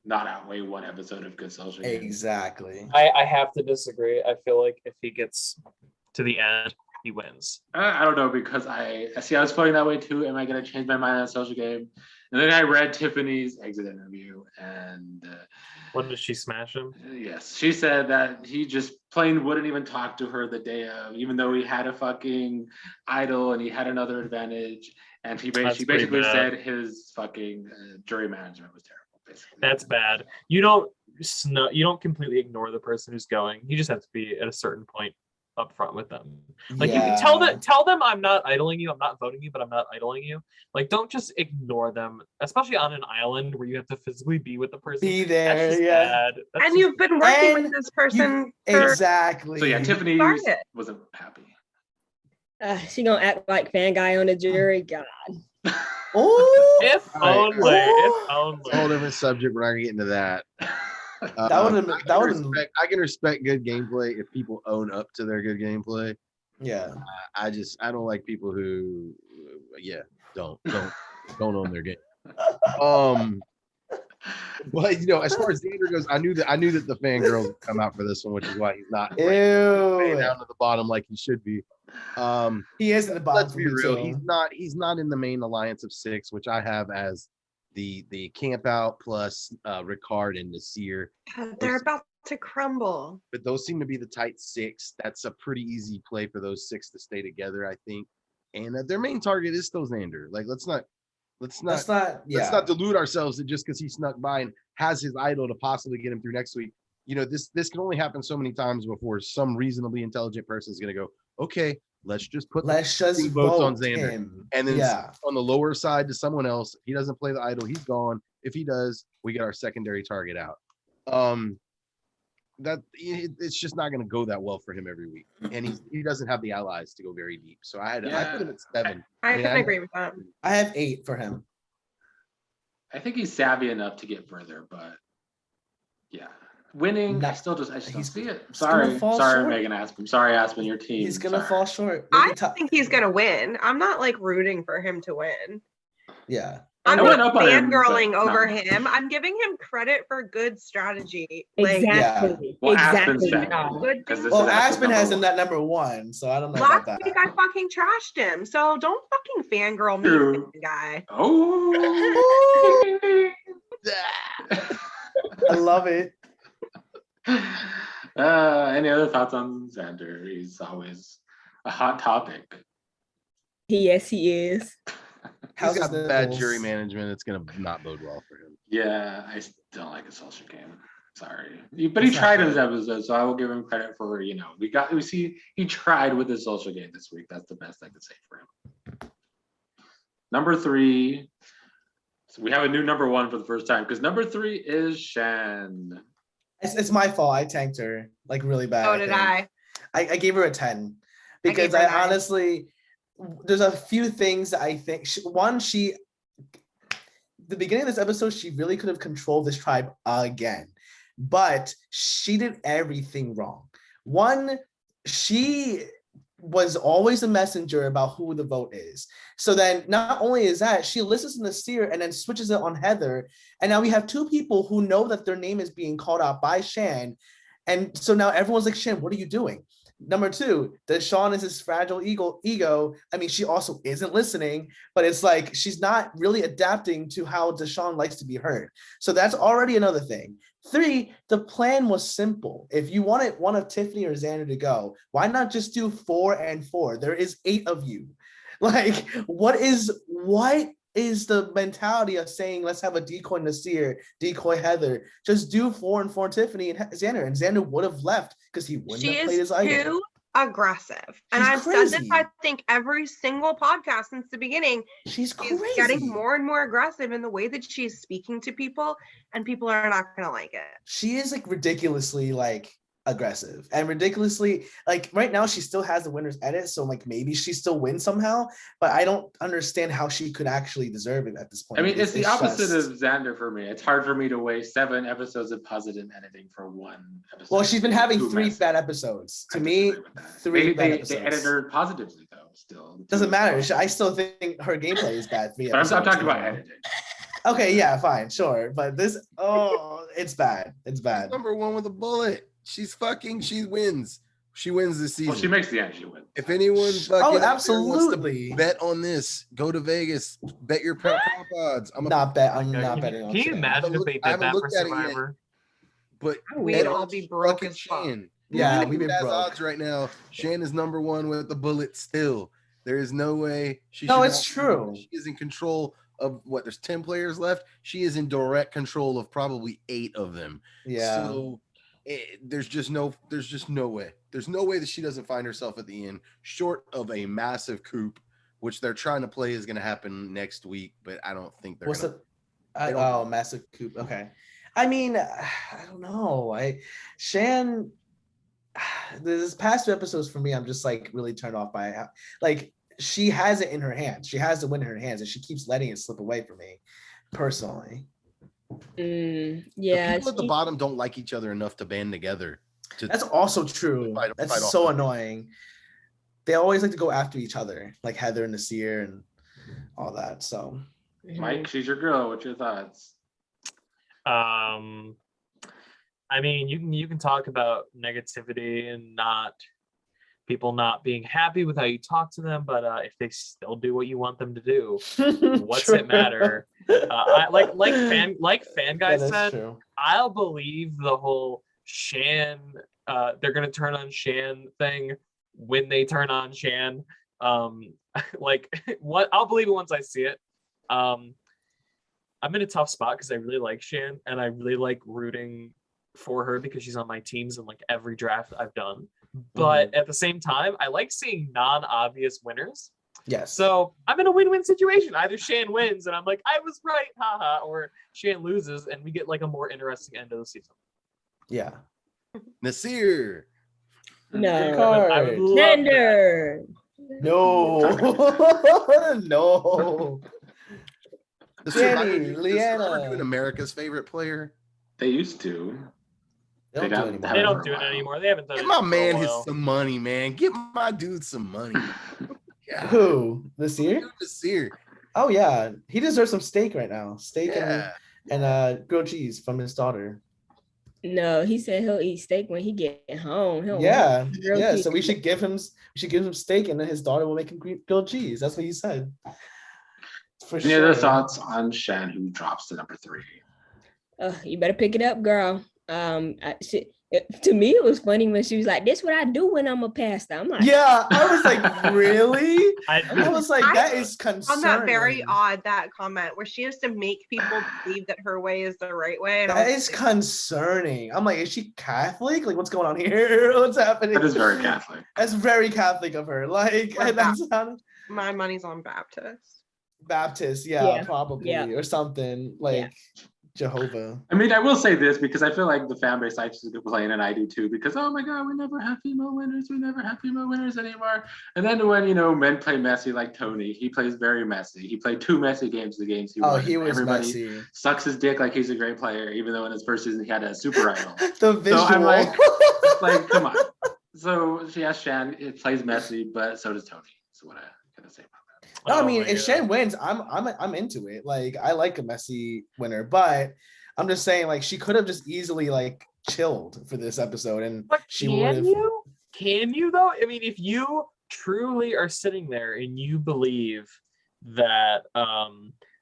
not outweigh 1 episode of good social game? Exactly. I have to disagree. I feel like if he gets to the end, he wins. I don't know, because I was feeling that way too. Am I going to change my mind on social game? And then I read Tiffany's exit interview, and What did she smash him? yes, she said that he just plain wouldn't even talk to her the day of, even though he had a fucking idol and he had another advantage. And she That's pretty basically bad. said his fucking jury management was terrible. Basically, That's bad. You don't completely ignore the person who's going. You just have to be at a certain point up front with them. Like you can tell them I'm not idling you, I'm not voting you, but I'm not idling you. Like don't just ignore them, especially on an island where you have to physically be with the person. Be That's there, just yeah. bad. That's And just- you've been working And with this person for Exactly. so yeah, Tiffany Darn it. wasn't happy. She gonna act like fan guy on the jury. God. Oh, if All right. only, if It's a whole only. different subject. We're not gonna get into that. That would've- I can respect good gameplay if people own up to their good gameplay. yeah. I don't like people who, don't own their game. But as far as Xander goes, I knew that the fangirls would come out for this one, which is why he's not way Ew. down to the bottom like he should be. He is in the bottom. Let's for be me, real, too. he's not in the main alliance of 6, which I have as the camp out plus Ricard and Nasir. they're about to crumble. But those seem to be the tight 6. That's a pretty easy play for those 6 to stay together, I think. And their main target is still Xander. Like let's not delude ourselves that just because he snuck by and has his idol to possibly get him through next week. This can only happen so many times before some reasonably intelligent person is going to go, okay, let's just Votes votes on Xander. him. and then Yeah. on the lower side to someone else. If he doesn't play the idol, he's gone. If he does, we get our secondary target out. It's just not going to go that well for him every week, and he doesn't have the allies to go very deep. So I put him at 7. I mean, can I- agree with that. I have 8 for him. I think he's savvy enough to get further, but yeah, winning. I Not- still don't he's- see it. he's gonna Sorry, fall sorry, short. Megan Aspen. Sorry, Aspen, your team. He's gonna Sorry. fall short. I Maybe top- think he's gonna win. I'm not like rooting for him to win. Yeah. I'm I went not up on him, fangirling but over not- him. I'm giving him credit for good strategy. Like Exactly. Well, Aspen's Exactly. fan. No. good. 'Cause this Well, is episode Aspen has him number at number 1, so I don't know about Last that. week I fucking trashed him. So don't fucking fangirl me, True. guy. Oh. I love it. Any other thoughts on Xander? He's always a hot topic. Yes, he is. How's He's got his bad nipples? jury management. It's going to not bode well for him. Yeah, I don't like his social game. Sorry, but he It's not tried in good. this episode, so I will give him credit for we see he tried with his social game this week. That's the best I could say for him. Number 3. So we have a new number 1 for the first time because number 3 is Shen. It's my fault. I tanked her like really bad. So did think. I gave her a 10 because her a 9. honestly, there's a few things that I think. The beginning of this episode, she really could have controlled this tribe again, but she did everything wrong. One, she was always a messenger about who the vote is. So then not only is that, she listens to Nasir and then switches it on Heather. And now we have 2 people who know that their name is being called out by Shan. And so now everyone's like, Shan, what are you doing? Number 2, Deshawn is his fragile ego. I mean, she also isn't listening, but it's like she's not really adapting to how Deshawn likes to be heard. So that's already another thing. 3, the plan was simple. If you wanted one of Tiffany or Xander to go, why not just do 4 and 4? There is 8 of you. Like, what is the mentality of saying, let's have a decoy Nasir, decoy Heather? Just do 4 and 4 Tiffany and Xander. And Xander would have left because he wouldn't She have played is his idol. too aggressive. And She's I've said this, crazy. I think, every single podcast since the beginning. She's She's crazy. getting more and more aggressive in the way that she's speaking to people, and people are not going to like it. She is like ridiculously like aggressive and ridiculously, like right now she still has the winner's edit, so like maybe she still wins somehow, but I don't understand how she could actually deserve it at this point. I mean, it's the opposite just- of Xander for me. It's hard for me to waste 7 episodes of positive editing for 1 episode. Well, she's been having Too 3 messy. bad episodes. To I me, disagree with that. 3 bad They episodes. edited her positively though. Still Doesn't matter. I still think her gameplay is bad. But I'm talking about editing. Okay, yeah, fine, sure, but this, it's bad. It's She's bad. number 1 with a bullet. She wins. She wins this season. Well, she makes the end. She wins. If anyone fucking out there wants to absolutely. bet on this, go to Vegas, bet your prop odds. I'm I'm not betting on Can you Shan. imagine if they I did haven't that for looked at it yet. Survivor? but We'd bet all on be broke fucking as fuck. Shan. Yeah, Look we've at been Dad's broke. odds right now. Shan is number 1 with the bullet still. There is no way she No, should it's not- true. She is in control of what? There's 10 players left. She is in direct control of probably 8 of them. Yeah. So there's just no way. There's no way that she doesn't find herself at the end, short of a massive coup, which they're trying to play is going to happen next week. But I don't think they're. What's gonna, the? they don't- Oh, massive coup. Okay. I mean, I don't know. Shan. This past 2 episodes for me, I'm just like really turned off by how, like she has it in her hands. She has the win in her hands, and she keeps letting it slip away from me, personally. The Yeah, people at the she- bottom don't like each other enough to band together. That's also true. Fight That's off so the- annoying. They always like to go after each other, like Heather and Nasir and all that. So Mike, she's your girl. What's your thoughts? I mean, you can talk about negativity and people not being happy with how you talk to them, but if they still do what you want them to do, what's True. it matter? Like fan guy That is said, true. I'll believe the whole Shan, they're gonna turn on Shan thing when they turn on Shan. I'll believe it once I see it. I'm in a tough spot because I really like Shan and I really like rooting for her because she's on my teams in like every draft I've done. But at the same time, I like seeing non-obvious winners. Yes. So I'm in a win-win situation. Either Shan wins and I'm like, I was right, haha, or Shan loses and we get like a more interesting end of the season. Yeah. Nasir. No. I would love that. Gender. No. No. The Jenny, Survivor doing Leanna. America's favorite player. They used to. They don't They do don't- it They anymore. don't for a do it while. anymore. They haven't done Get it my for a man his while. some money, man. Get my dude some money. Yeah. Who? Nasir? Nasir. Oh yeah, he deserves some steak right now. Steak Yeah. and grilled cheese from his daughter. No, he said he'll eat steak when he get home. He'll Yeah, want grilled yeah. cheese. So we should give him steak, and then his daughter will make him grilled cheese. That's what he said. For Any other thoughts on Shan, who drops to number 3? You better pick it up, girl. To me, it was funny when she was like, "This what I do when I'm a pastor." I'm like, Yeah, I was like, really? I I, was like, that is concerning. On that very odd that comment where she has to make people believe that her way is the right way. And I That was is like, concerning. I'm like, is she Catholic? Like, what's going on here? What's happening? That is very Catholic. That's very Catholic of her. Like, Or and that's not my money's on Baptist. Baptist, yeah, Yeah, probably, yeah. or something like Yeah. Jehovah. I mean, I will say this because I feel like the fan base likes to complain, and I do too, because, oh my God, we never have female winners. We never have female winners anymore. And then when, men play messy like Tony, he plays very messy. He played 2 messy games, the games he Oh, won. he was Everybody messy. sucks his dick like he's a great player, even though in his first season he had a super idol. The visual. I'm like, come on. So she has Shan, it plays messy, but so does Tony. So what I gotta say about that. No, I Oh mean, my if God. Shan wins, I'm into it. Like, I like a messy winner, but I'm just saying, like, she could have just easily like chilled for this episode, and But she can would've- you? Can you though? I mean, if you truly are sitting there and you believe that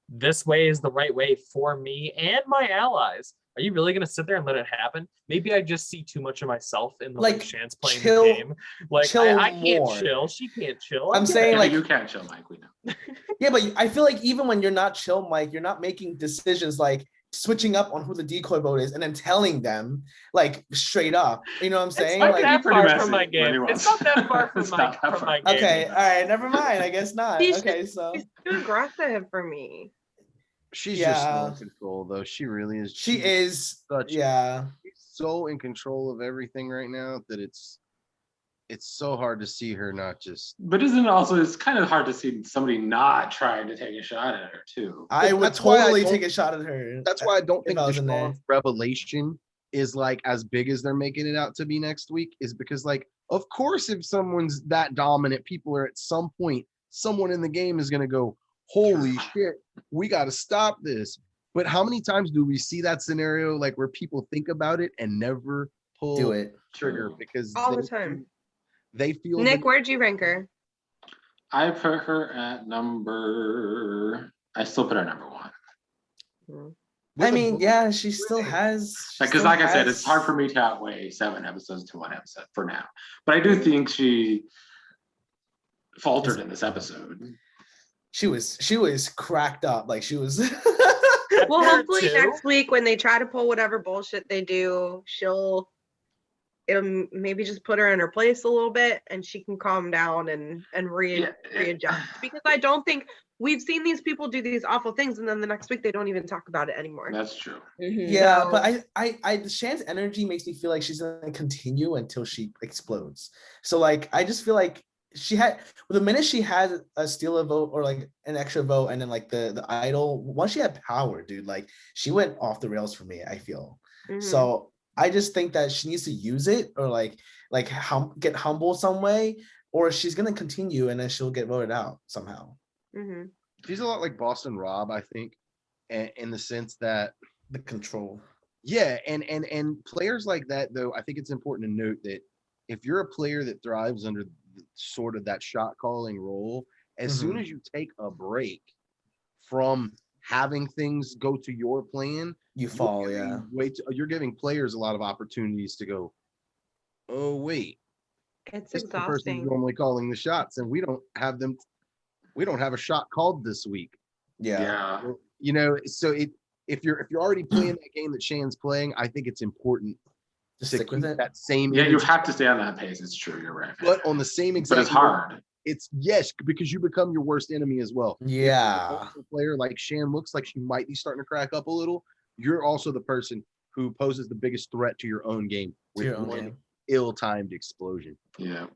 this way is the right way for me and my allies, are you really gonna sit there and let it happen? Maybe I just see too much of myself in the way Like, Shan's playing chill- the game. Like chill I can't more. chill. She can't chill. I I'm get saying, it. like- you can't chill, Mike. We know. Yeah, but I feel like even when you're not chill, Mike, you're not making decisions like switching up on who the decoy vote is and then telling them like straight up. You know what I'm saying? not Like, that pretty far messy from my when he game. wants. It's not that far from It's my not that from far. my game. okay, all right, never mind. I guess not. She's Okay, so She's too aggressive for me. She's just Yeah. so in control, though. She really is. she is. Such, Yeah, so in control of everything right now that it's so hard to see her not just. But isn't it also, it's kind of hard to see somebody not trying to take a shot at her too. I would That's why I totally don't- take a shot at her. That's why I don't if think I was in there. Deshaun's revelation is like as big as they're making it out to be next week, is because like, of course, if someone's that dominant, people are at some point, someone in the game is going to go, holy shit, we got to stop this. But how many times do we see that scenario, like where people think about it and never pull Do it. trigger because All the time. they feel Nick, where'd you rank her? I put her at I still put her number 1. I mean, yeah, she still has. Because like I said, it's hard for me to outweigh 7 episodes to 1 episode for now. But I do think she faltered in this episode. She was cracked up, like she was. Well, hopefully Too. next week when they try to pull whatever bullshit they do, it'll maybe just put her in her place a little bit and she can calm down and readjust. Because I don't think we've seen these people do these awful things and then the next week they don't even talk about it anymore. That's true. Yeah, So- but I Shan's energy makes me feel like she's gonna continue until she explodes. So like I just feel like the minute she had a steal a vote or like an extra vote and then like the idol, once she had power, dude, like she went off the rails for me, I feel. Mhm. So I just think that she needs to use it or get humble some way, or she's gonna continue and then she'll get voted out somehow. Mhm. she's a lot like Boston Rob, I think, in the sense that The control. yeah, and players like that though, I think it's important to note that if you're a player that thrives under sort of that shot calling role, as soon as you take a break from having things go to your plan, You fall, you're giving players a lot of opportunities to go, oh wait, It's this is the person who's exhausting. normally calling the shots, and we don't have a shot called this week. Yeah. You know, so if you're already playing that game that Shan's playing, I think it's important Just to stick keep with it. that same Yeah, you energy. have to stay on that pace. It's true. You're right. But on the same But exact it's hard. it's yes, because you become your worst enemy as well. Yeah. A player like Shan looks like she might be starting to crack up a little. You're also the person who poses the biggest threat to your own game with Your own one game. ill-timed explosion. Yeah.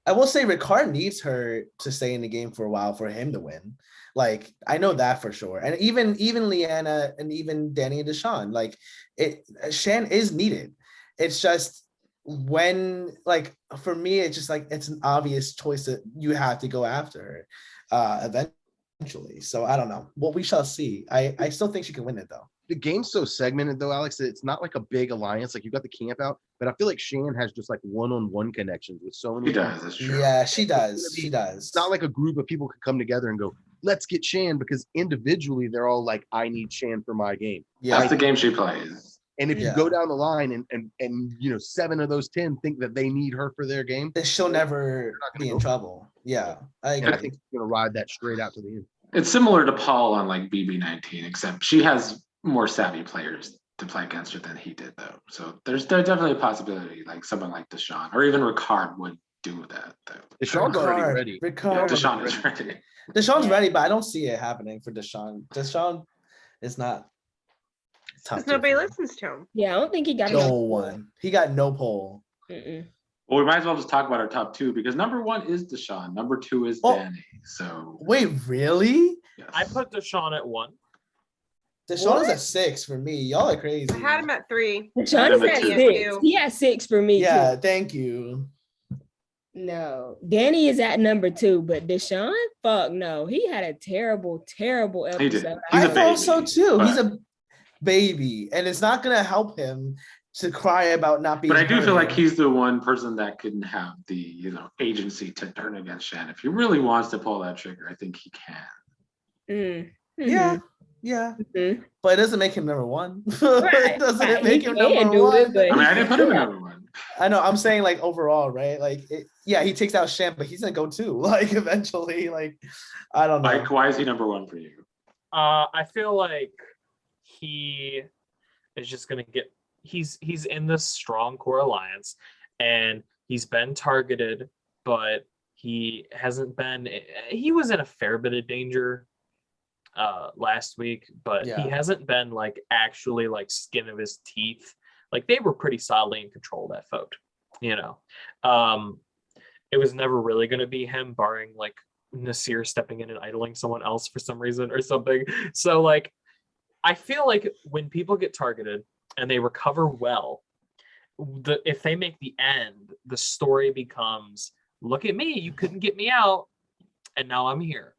I will say Ricard needs her to stay in the game for a while for him to win. Like I know that for sure. And even Leanna and even Danny and Deshaun, like Shan is needed. It's just when for me, it's just like it's an obvious choice that you have to go after her eventually. So I don't know. Well, we shall see. I still think she can win it though. The game's so segmented though, Alex, that it's not like a big alliance. Like you got the camp out, but I feel like Shan has just like one-on-one connections with so many. He does. That's true. Yeah, she does. She does. It's not like a group of people could come together and go, let's get Shan, because individually they're all like, I need Shan for my game. That's the game she plays. And if you Yeah. go down the line and 7 of those 10 think that they need her for their game, Then she'll never not gonna be in go for it. trouble. Yeah, I and agree. I think she's gonna ride that straight out to the end. It's similar to Paul on like BB19, except she has more savvy players to play against her than he did, though. So there's definitely a possibility, like someone like Deshaun or even Ricard would do that, though. Deshaun's already Ricard, ready. Ricard. Deshaun is ready. Deshaun's ready, but I don't see it happening for Deshaun. Deshaun is not top Because tier nobody for me. listens to him. Yeah, I don't think he got No enough. one. He got no poll. Mm-mm. Well, we might as well just talk about our top 2 because number 1 is Deshaun, number 2 is Oh. Danny. So Wait, really? yes. I put Deshaun at 1. Deshaun is at 6 for me. Y'all are crazy. I had him at 3. Sean is Adam at at 2. 6. He had 6 for me. Yeah, Too. thank you. No, Danny is at number 2, but Deshaun, fuck no. He had a terrible episode. He did. He's I a thought so baby, too. He's but- a baby, and it's not gonna help him to cry about not being. But I do feel like heard. he's the one person that can have the agency to turn against Shan. If he really wants to pull that trigger, I think he can. Mm. Yeah, yeah, Mhm. but it doesn't make him number 1. Right, It doesn't right. make He him can number do 1. it, but I mean, I didn't put him in Yeah. number 1. I know. I'm saying like overall, right? Like, yeah, he takes out Shan, but he's gonna go too. Like eventually, like I don't know. Mike, why is he number 1 for you? I feel like he is just gonna get. He's in this strong core alliance, and he's been targeted, but he hasn't been. He was in a fair bit of danger last week, but Yeah. he hasn't been like actually like skin of his teeth Like they were pretty solidly in control of that vote, you know. It was never really going to be him, barring like Nasir stepping in and idling someone else for some reason or something. So like, I feel like when people get targeted and they recover well, if they make the end, the story becomes, look at me, you couldn't get me out, and now I'm here.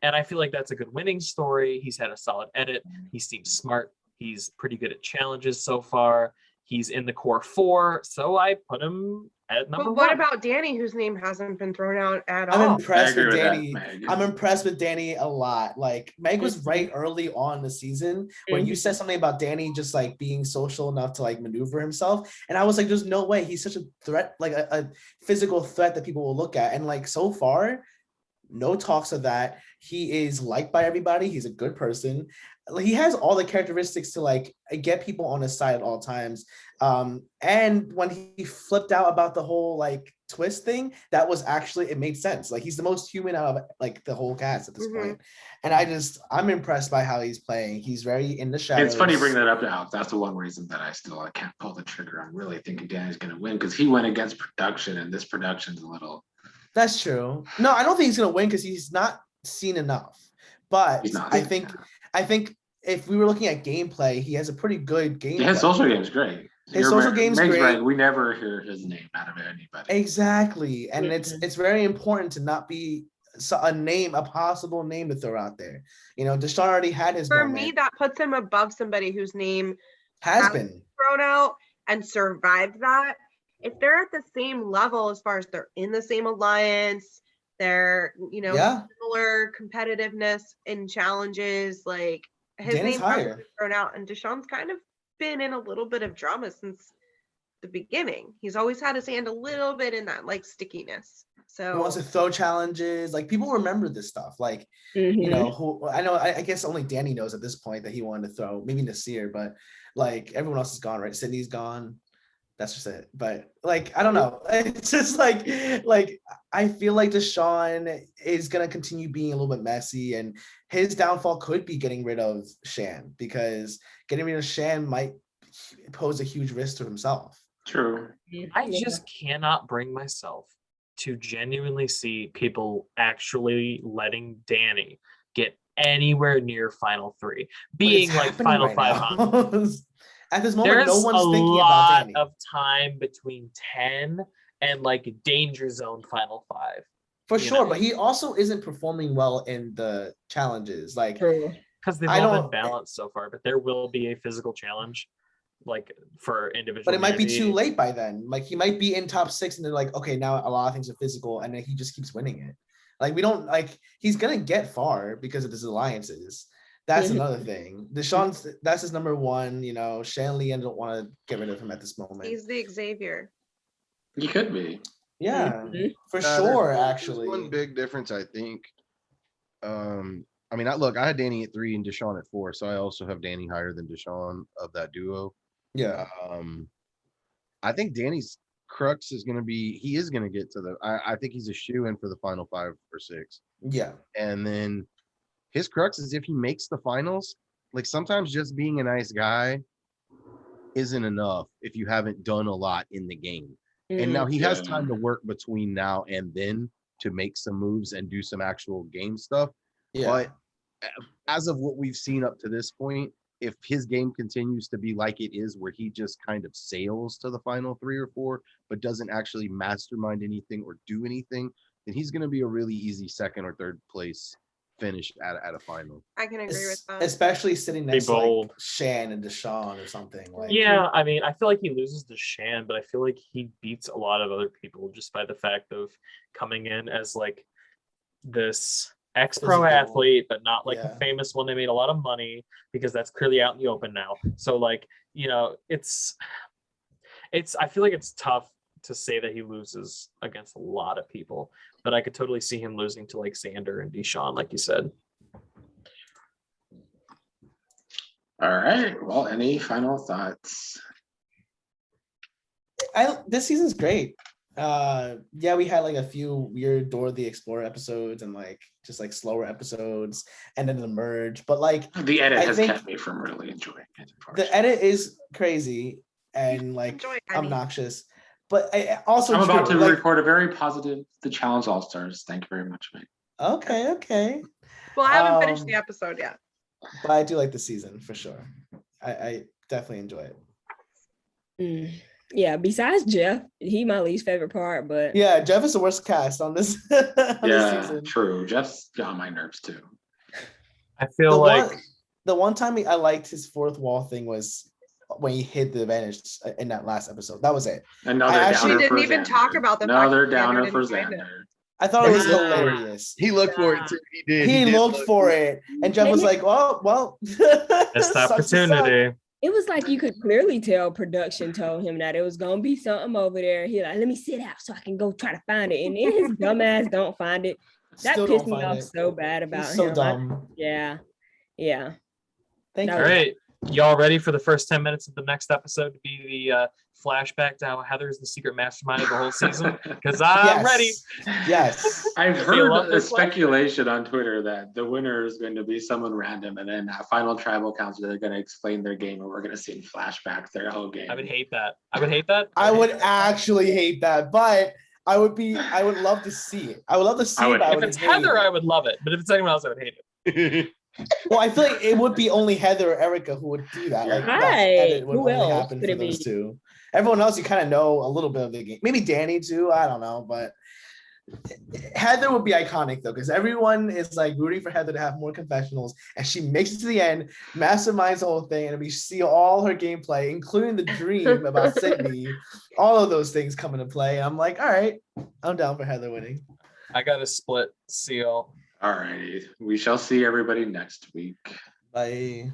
And I feel like that's a good winning story. He's had a solid edit. He seems smart. He's pretty good at challenges so far. He's in the core 4, so I put him at number But what 1. about Danny, whose name hasn't been thrown out at I'm all? impressed I agree with with that, Danny. Meg. I'm impressed with Danny a lot. Like Meg was right early on in the season when you said something about Danny just like being social enough to like maneuver himself. And I was like, there's no way he's such a threat, like a physical threat that people will look at. And like so far, no talks of that. He is liked by everybody. He's a good person. He has all the characteristics to like get people on his side at all times. And when he flipped out about the whole like twist thing, that was actually, it made sense. Like he's the most human out of like the whole cast at this point. And I'm impressed by how he's playing. He's very in the shadows. It's funny you bring that up, Alex. That's the one reason that I can't pull the trigger. I'm really thinking Danny's going to win because he went against production, and this production's a little. That's true. No, I don't think he's gonna win because he's not seen enough. But He's not. I think if we were looking at gameplay, he has a pretty good gameplay. Yeah, his social game's great. His social game's Meg's great. right. We never hear his name out of anybody. Exactly, and it's very important to not be a possible name to throw out there. You know, Deshaun already had his For moment. me, that puts him above somebody whose name has been thrown out and survived that. If they're at the same level as far as they're in the same alliance, they're, you know, similar competitiveness in challenges, like his Danny's name hasn't higher. been thrown out, and Deshaun's kind of been in a little bit of drama since the beginning. He's always had his hand a little bit in that like stickiness. So he wants to throw challenges. Like people remember this stuff. Like you know, I guess only Danny knows at this point that he wanted to throw. Maybe Nasir, but like everyone else is gone, right? Sydney's gone. That's just it. But like, I don't know. It's just like I feel like Deshaun is gonna continue being a little bit messy, and his downfall could be getting rid of Shan, because getting rid of Shan might pose a huge risk to himself. True. I just cannot bring myself to genuinely see people actually letting Danny get anywhere near Final 3, being like Final 5 on. At this moment, There's no one's a thinking about lot Danny. of time between 10 and like Danger Zone Final 5. For sure, but he also isn't performing well in the challenges. Like, because they've all been balanced so far, but there will be a physical challenge, like for individual. But it might be too late by then. Like he might be in top 6, and they're like, okay, now a lot of things are physical, and then he just keeps winning it. Like we don't like he's gonna get far because of his alliances. That's another thing. Deshaun's that's his number 1. You know, Shanley, and don't want to get rid of him at this moment. he's the Xavier. He could be. Yeah, for sure. Actually, one big difference, I think. I mean, I had Danny at 3 and Deshaun at 4, so I also have Danny higher than Deshaun of that duo. Yeah. I think Danny's crux is going to be he is going to get to the. I think he's a shoe-in for the final 5 or 6. Yeah, and then his crux is if he makes the finals. Like sometimes just being a nice guy isn't enough if you haven't done a lot in the game. And now he has time to work between now and then to make some moves and do some actual game stuff. Yeah. But as of what we've seen up to this point, if his game continues to be like it is, where he just kind of sails to the final 3 or 4, but doesn't actually mastermind anything or do anything, then he's going to be a really easy 2nd or 3rd place finish at a final. I can agree with that. Especially sitting next to like Shan and Deshaun or something. Like, yeah, I mean, I feel like he loses to Shan, but I feel like he beats a lot of other people just by the fact of coming in as like this ex-pro athlete, but not like a famous one. They made a lot of money because that's clearly out in the open now. So like, you know, it's I feel like it's tough to say that he loses against a lot of people, but I could totally see him losing to like Xander and Deshaun, like you said. All right. Well, any final thoughts? This season's great. Yeah, we had like a few weird Dora the Explorer episodes and like just like slower episodes, and then the merge. But like the edit has kept me from really enjoying it. The edit is crazy. and like Enjoy it, honey. obnoxious. But I also I'm about to true, like, record a very positive The Challenge All Stars. Thank you very much, mate. okay. Well, I haven't finished Um, the episode yet. But I do like the season for sure. I definitely enjoy it. Yeah, besides Jeff, he my least favorite part, but Yeah, Jeff is the worst cast on this, on this Yeah, season. true. Jeff's got on my nerves too. I feel like The one time I liked his fourth wall thing was when he hid the advantage in that last episode. That was it. Another I actually downer We for didn't even Xander. talk about the fact Another that Xander downer for didn't find it. Xander. I thought it was Yeah. hilarious. He looked for it too. He did. He did looked look for it, and Jeff was like, well, missed sucks to suck. opportunity. it was like you could clearly tell production told him that it was gonna be something over there. He like, let me sit out so I can go try to find it. And then his dumb ass don't find it. That Still pissed don't me find off it. so bad about He's so him. dumb. Yeah. Thank All you. All right, y'all ready for the first 10 minutes of the next episode to be the flashback to how Heather's the secret mastermind of the whole season? Because I'm Yes. ready. Yes. I've You heard love a this speculation on Twitter that the winner is going to be someone random, and then at final tribal council they're going to explain their game, and we're going to see in flashback their whole game. I would hate that. I would hate that. I would actually hate that, but I would love to see it. I would love to see it. But I If would it's hate Heather, it. I would love it. But if it's anyone else, I would hate it. Well, I feel like it would be only Heather or Erica who would do that. Like Yeah. that Right. edit would Who only else happen could for it those be? two. Everyone else, you kind of know a little bit of the game. Maybe Danny too. I don't know, but Heather would be iconic though, because everyone is like rooting for Heather to have more confessionals, and she makes it to the end, masterminds the whole thing, and we see all her gameplay, including the dream about Sydney. All of those things come into play. And I'm like, all right, I'm down for Heather winning. I got a split seal. All righty. We shall see everybody next week. Bye.